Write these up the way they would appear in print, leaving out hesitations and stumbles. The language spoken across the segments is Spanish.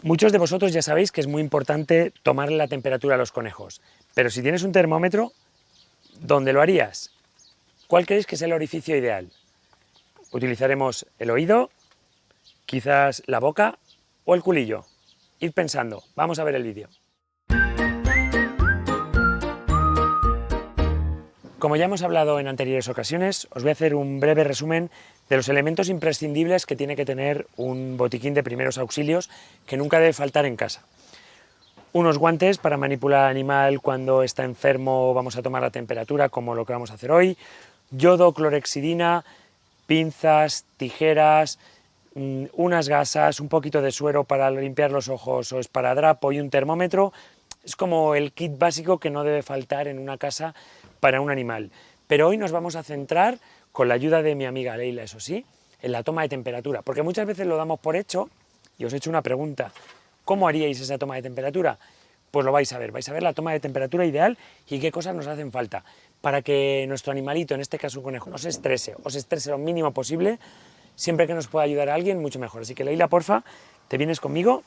Muchos de vosotros ya sabéis que es muy importante tomarle la temperatura a los conejos, pero si tienes un termómetro, ¿dónde lo harías? ¿Cuál creéis que es el orificio ideal? ¿Utilizaremos el oído, quizás la boca o el culillo? Id pensando, vamos a ver el vídeo. Como ya hemos hablado en anteriores ocasiones, os voy a hacer un breve resumen de los elementos imprescindibles que tiene que tener un botiquín de primeros auxilios que nunca debe faltar en casa. Unos guantes para manipular al animal cuando está enfermo o vamos a tomar la temperatura, como lo que vamos a hacer hoy, yodo, clorexidina, pinzas, tijeras, unas gasas, un poquito de suero para limpiar los ojos o esparadrapo y un termómetro. Es como el kit básico que no debe faltar en una casa para un animal. Pero hoy nos vamos a centrar, con la ayuda de mi amiga Leila, eso sí, en la toma de temperatura, porque muchas veces lo damos por hecho y os he hecho una pregunta. ¿Cómo haríais esa toma de temperatura? Pues lo vais a ver la toma de temperatura ideal y qué cosas nos hacen falta para que nuestro animalito, en este caso un conejo, no se estrese o se estrese lo mínimo posible. Siempre que nos pueda ayudar a alguien, mucho mejor. Así que Leila, porfa, te vienes conmigo.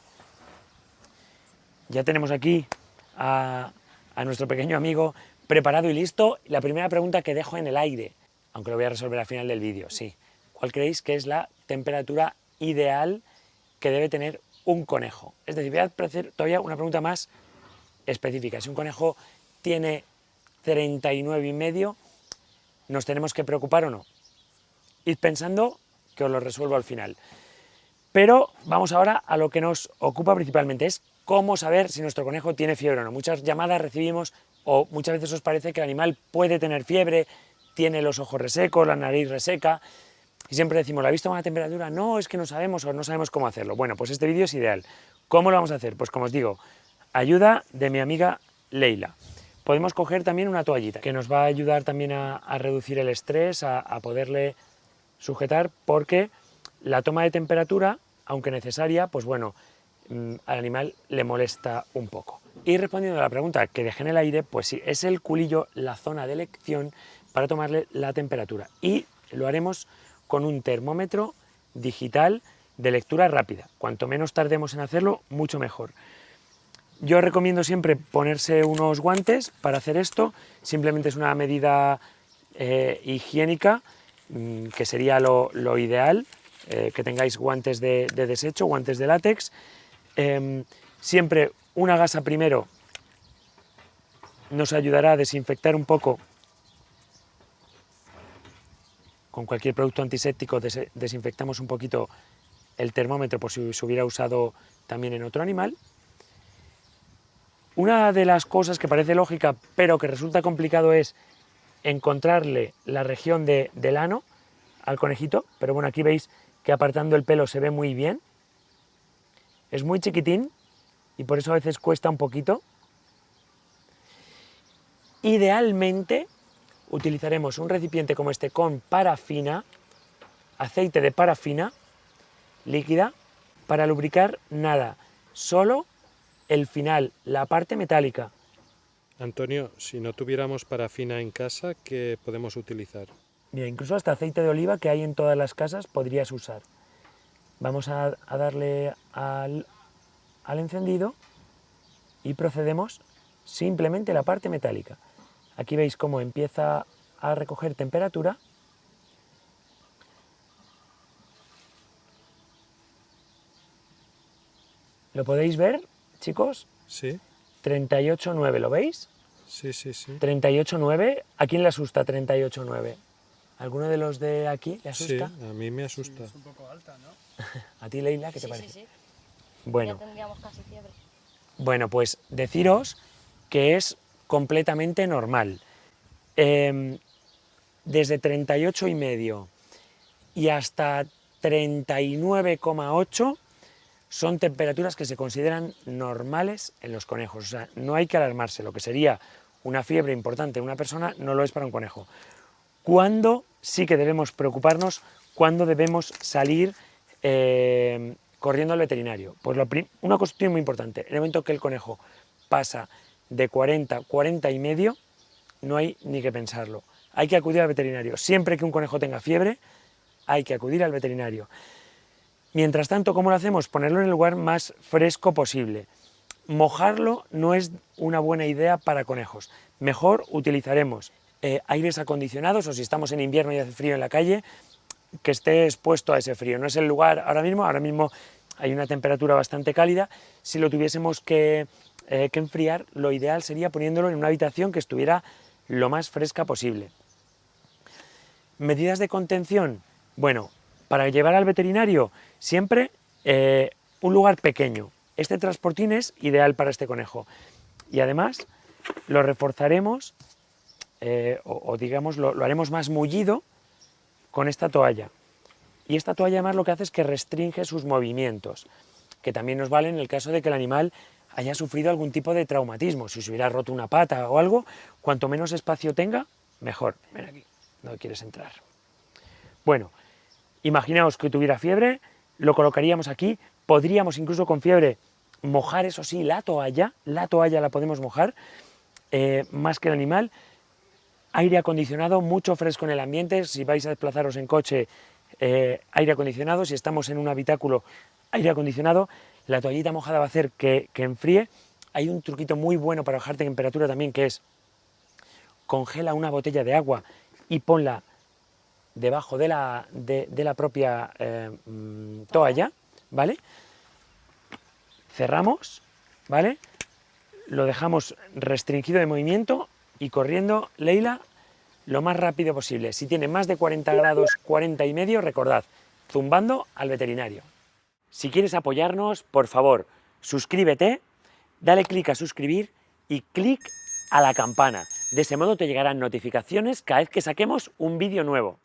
Ya tenemos aquí a nuestro pequeño amigo preparado y listo. La primera pregunta que dejo en el aire, aunque lo voy a resolver al final del vídeo, sí. ¿Cuál creéis que es la temperatura ideal que debe tener un conejo? Es decir, voy a hacer todavía una pregunta más específica. Si un conejo tiene 39,5, ¿nos tenemos que preocupar o no? Id pensando que os lo resuelvo al final. Pero vamos ahora a lo que nos ocupa principalmente, es cómo saber si nuestro conejo tiene fiebre o no. Muchas llamadas recibimos o muchas veces os parece que el animal puede tener fiebre, tiene los ojos resecos, la nariz reseca, y siempre decimos, ¿la ha visto a una temperatura? No, es que no sabemos o no sabemos cómo hacerlo. Bueno, pues este vídeo es ideal. ¿Cómo lo vamos a hacer? Pues como os digo, ayuda de mi amiga Leila. Podemos coger también una toallita, que nos va a ayudar también a reducir el estrés, a poderle sujetar, porque la toma de temperatura, aunque necesaria, pues bueno, al animal le molesta un poco. Y respondiendo a la pregunta que dejé en el aire, pues sí, es el culillo la zona de elección para tomarle la temperatura. Y lo haremos con un termómetro digital de lectura rápida. Cuanto menos tardemos en hacerlo, mucho mejor. Yo recomiendo siempre ponerse unos guantes para hacer esto. Simplemente es una medida higiénica, que sería lo ideal, que tengáis guantes de desecho, guantes de látex. Siempre una gasa primero nos ayudará a desinfectar un poco. Con cualquier producto antiséptico desinfectamos un poquito el termómetro por si se hubiera usado también en otro animal. Una de las cosas que parece lógica pero que resulta complicado es encontrarle la región del ano al conejito, pero bueno, aquí veis que apartando el pelo se ve muy bien. Es muy chiquitín y por eso a veces cuesta un poquito. Idealmente utilizaremos un recipiente como este con parafina, aceite de parafina líquida, para lubricar nada, solo el final, la parte metálica. Antonio, si no tuviéramos parafina en casa, ¿qué podemos utilizar? Mira, incluso hasta aceite de oliva que hay en todas las casas podrías usar. Vamos a darle al encendido y procedemos simplemente la parte metálica. Aquí veis cómo empieza a recoger temperatura. ¿Lo podéis ver, chicos? Sí, 38,9, ¿lo veis? sí, sí, sí. 38,9. ¿A quién le asusta 38,9? ¿Alguno de los de aquí le Sí, asusta? a mí me asusta. Es un poco alta, ¿no? ¿A ti, Leila, qué te Sí, parece? sí, sí. Bueno, Ya tendríamos casi fiebre. bueno, pues deciros que es completamente normal. Desde 38,5 y hasta 39,8 son temperaturas que se consideran normales en los conejos. O sea, no hay que alarmarse. Lo que sería una fiebre importante en una persona no lo es para un conejo. ¿Cuándo sí que debemos preocuparnos? ¿Cuándo debemos salir corriendo al veterinario? Pues una cuestión muy importante. En el momento que el conejo pasa de 40, 40,5, no hay ni que pensarlo. Hay que acudir al veterinario. Siempre que un conejo tenga fiebre, hay que acudir al veterinario. Mientras tanto, ¿cómo lo hacemos? Ponerlo en el lugar más fresco posible. Mojarlo no es una buena idea para conejos. Mejor utilizaremos aires acondicionados, o si estamos en invierno y hace frío en la calle, que esté expuesto a ese frío. No es el lugar ahora mismo hay una temperatura bastante cálida. Si lo tuviésemos que enfriar, lo ideal sería poniéndolo en una habitación que estuviera lo más fresca posible. Medidas de contención. Bueno, para llevar al veterinario, siempre un lugar pequeño. Este transportín es ideal para este conejo. Y además lo reforzaremos, digamos, lo haremos más mullido con esta toalla. Y esta toalla además lo que hace es que restringe sus movimientos, que también nos vale en el caso de que el animal haya sufrido algún tipo de traumatismo. Si se hubiera roto una pata o algo, cuanto menos espacio tenga, mejor. Ven aquí, no quieres entrar. Bueno, imaginaos que tuviera fiebre, lo colocaríamos aquí, podríamos incluso con fiebre mojar, eso sí, la toalla la podemos mojar, más que el animal. Aire acondicionado, mucho fresco en el ambiente. Si vais a desplazaros en coche, aire acondicionado. Si estamos en un habitáculo, aire acondicionado. La toallita mojada va a hacer que enfríe. Hay un truquito muy bueno para bajar temperatura también, que es congela una botella de agua y ponla debajo de la propia toalla, ¿vale? Cerramos, ¿vale? Lo dejamos restringido de movimiento y corriendo, Leila, lo más rápido posible. Si tiene más de 40 grados, 40 y medio, recordad, zumbando al veterinario. Si quieres apoyarnos, por favor, suscríbete, dale clic a suscribir y clic a la campana. De ese modo te llegarán notificaciones cada vez que saquemos un vídeo nuevo.